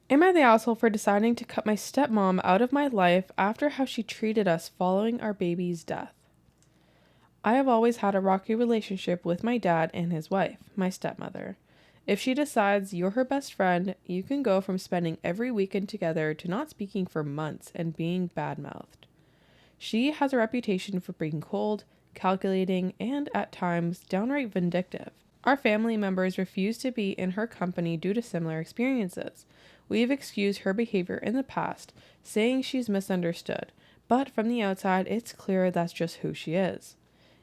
Am I the asshole for deciding to cut my stepmom out of my life after how she treated us following our baby's death? I have always had a rocky relationship with my dad and his wife, my stepmother. If she decides you're her best friend, you can go from spending every weekend together to not speaking for months and being bad-mouthed. She has a reputation for being cold, calculating, and at times downright vindictive. Our family members refuse to be in her company due to similar experiences. We've excused her behavior in the past, saying she's misunderstood, but from the outside, it's clear that's just who she is.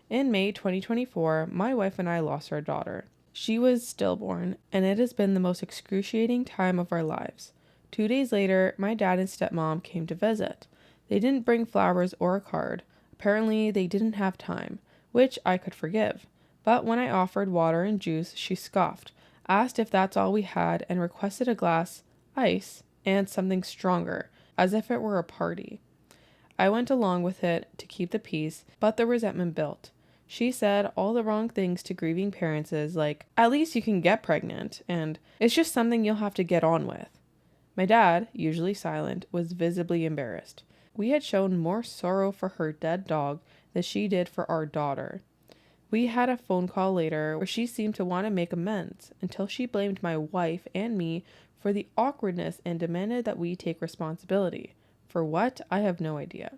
In May 2024, my wife and I lost our daughter. She was stillborn, and it has been the most excruciating time of our lives. 2 days later, my dad and stepmom came to visit. They didn't bring flowers or a card. Apparently, they didn't have time, which I could forgive. But when I offered water and juice, she scoffed, asked if that's all we had, and requested a glass, ice, and something stronger, as if it were a party. I went along with it to keep the peace, but the resentment built. She said all the wrong things to grieving parents, like, at least you can get pregnant, and it's just something you'll have to get on with. My dad, usually silent, was visibly embarrassed. We had shown more sorrow for her dead dog than she did for our daughter. We had a phone call later where she seemed to want to make amends until she blamed my wife and me for the awkwardness and demanded that we take responsibility. For what? I have no idea.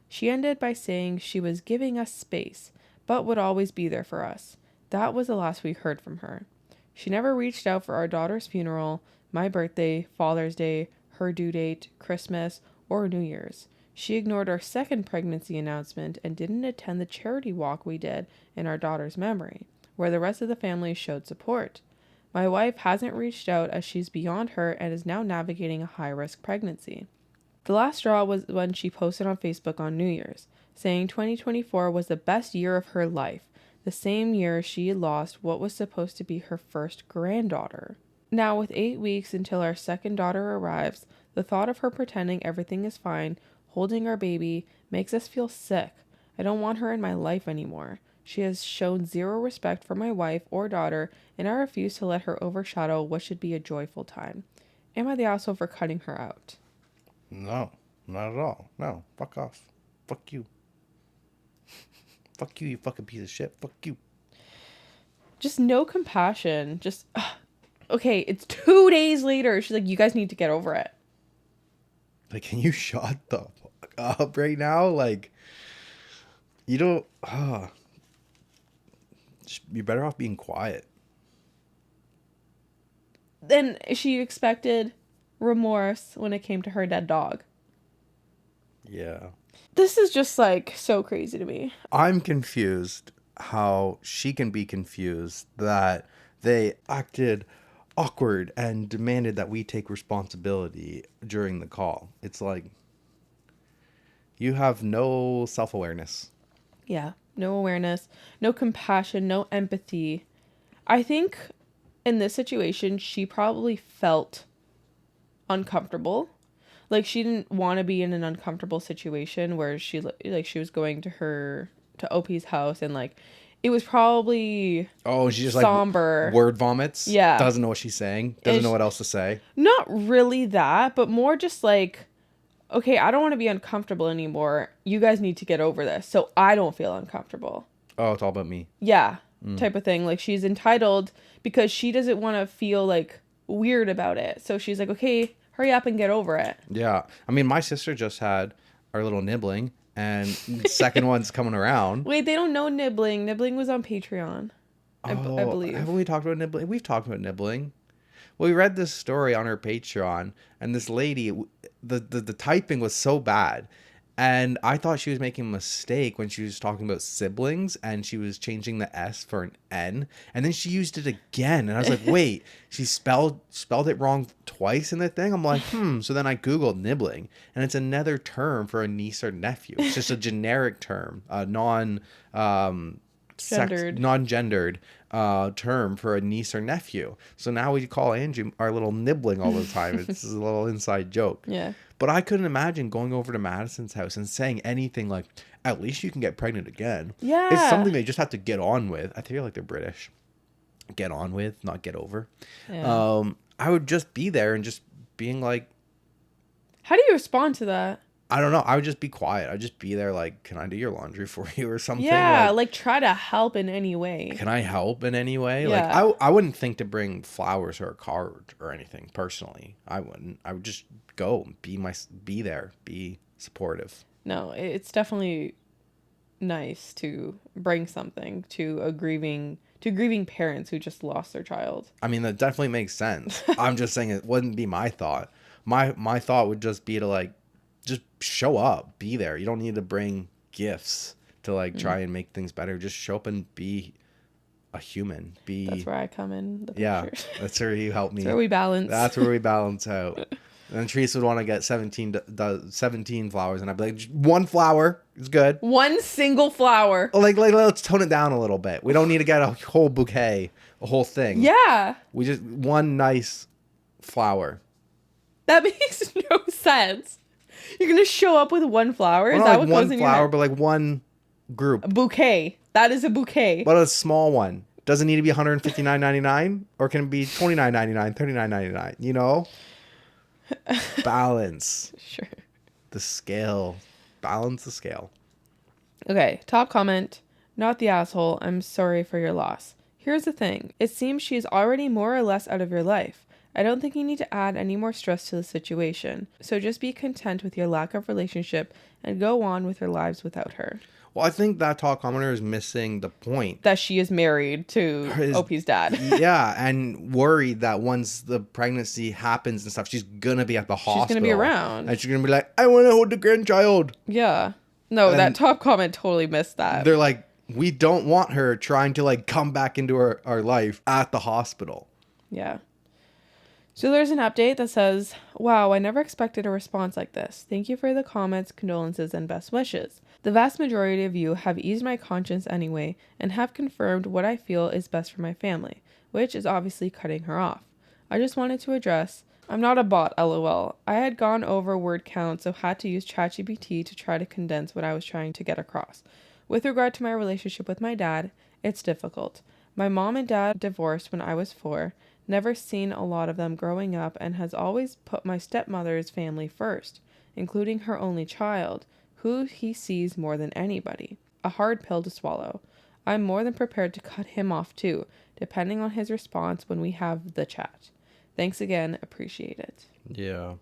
She ended by saying she was giving us space, but would always be there for us. That was the last we heard from her. She never reached out for our daughter's funeral, my birthday, Father's Day, her due date, Christmas, or New Year's. She ignored our second pregnancy announcement and didn't attend the charity walk we did in our daughter's memory, where the rest of the family showed support. My wife hasn't reached out as she's beyond her and is now navigating a high-risk pregnancy. The last straw was when she posted on Facebook on New Year's, saying 2024 was the best year of her life, the same year she lost what was supposed to be her first granddaughter. Now, with 8 weeks until our second daughter arrives, the thought of her pretending everything is fine, holding our baby, makes us feel sick. I don't want her in my life anymore. She has shown zero respect for my wife or daughter, and I refuse to let her overshadow what should be a joyful time. Am I the asshole for cutting her out? No, not at all. No, fuck off. Fuck you. Fuck you, you fucking piece of shit. Fuck you. Just no compassion. Just, okay, it's 2 days later. She's like, you guys need to get over it. Like, can you shut the fuck up right now? Like, you don't... you're better off being quiet. Then she expected remorse when it came to her dead dog. Yeah. This is just, like, so crazy to me. I'm confused how she can be confused that they acted awkward and demanded that we take responsibility during the call. It's like, you have no self-awareness. Yeah, no awareness, no compassion, no empathy. I think in this situation, she probably felt uncomfortable. Like, she didn't want to be in an uncomfortable situation where she was going to OP's house, and, like, it was probably She just somber. Like word vomits. Yeah. Doesn't know what she's saying. Doesn't know what else to say. Not really that, but more just like, okay, I don't want to be uncomfortable anymore. You guys need to get over this so I don't feel uncomfortable. Oh, it's all about me. Yeah, type of thing. Like, she's entitled because she doesn't want to feel, like, weird about it. So she's like, okay, hurry up and get over it. Yeah. I mean, my sister just had our little nibbling, and the second one's coming around. Wait, they don't know nibbling. Nibbling was on Patreon, I believe. Haven't we talked about nibbling? We've talked about nibbling. Well, we read this story on her Patreon, and this lady, the typing was so bad, and I thought she was making a mistake when she was talking about siblings, and she was changing the S for an N, and then she used it again, and I was like, wait, she spelled it wrong twice in the thing? I'm like, So then I Googled nibbling, and it's another term for a niece or nephew. It's just a generic term, non-gendered term for a niece or nephew. So now we call Angie our little nibbling all the time. It's a little inside joke. Yeah. But I couldn't imagine going over to Madison's house and saying anything like, at least you can get pregnant again. Yeah. It's something they just have to get on with. I feel like they're British. Get on with, not get over. Yeah. I would just be there and just being like, How do you respond to that? I don't know. I would just be quiet. I'd just be there like, can I do your laundry for you or something? Yeah, like try to help in any way. Can I help in any way? Yeah. Like, I wouldn't think to bring flowers or a card or anything personally. I wouldn't. I would just go, be there, be supportive. No, it's definitely nice to bring something to grieving parents who just lost their child. I mean, that definitely makes sense. I'm just saying it wouldn't be my thought. My thought would just be to like, just show up, be there. You don't need to bring gifts to like try and make things better. Just show up and be a human. That's where I come in. Yeah, that's where you help me. That's where we balance. That's where we balance out. And then Teresa would want to get 17 flowers, and I'd be like, one flower is good. One single flower. Like let's tone it down a little bit. We don't need to get a whole bouquet, a whole thing. Yeah. We just one nice flower. That makes no sense. You're gonna show up with one flower? Is Well, that like what goes in your head? one flower, but like one group. A bouquet. That is a bouquet. But a small one. Doesn't need to be $159.99, or can it be $29.99, $39.99? You know, balance. Sure. The scale. Balance the scale. Okay. Top comment. Not the asshole. I'm sorry for your loss. Here's the thing. It seems she's already more or less out of your life. I don't think you need to add any more stress to the situation. So just be content with your lack of relationship and go on with your lives without her. Well, I think that top commenter is missing the point. That she is married to OP's dad. Yeah, and worried that once the pregnancy happens and stuff, she's going to be at the hospital. She's going to be around. And she's going to be like, I want to hold the grandchild. Yeah. No, and that top comment totally missed that. They're like, we don't want her trying to like come back into our life at the hospital. Yeah. So there's an update that says, wow, I never expected a response like this. Thank you for the comments, condolences, and best wishes. The vast majority of you have eased my conscience anyway and have confirmed what I feel is best for my family, which is obviously cutting her off. I just wanted to address, I'm not a bot, lol. I had gone over word count, so had to use ChatGPT to try to condense what I was trying to get across. With regard to my relationship with my dad, it's difficult. My mom and dad divorced when I was 4. Never seen a lot of them growing up and has always put my stepmother's family first, including her only child, who he sees more than anybody. A hard pill to swallow. I'm more than prepared to cut him off too, depending on his response when we have the chat. Thanks again. Appreciate it. Yeah.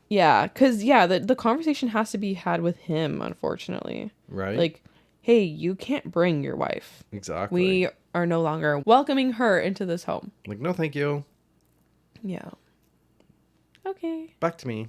Yeah, because, the conversation has to be had with him, unfortunately. Right. Like, hey, you can't bring your wife. Exactly. We are no longer welcoming her into this home. Like, no, thank you. Yeah. Okay. Back to me.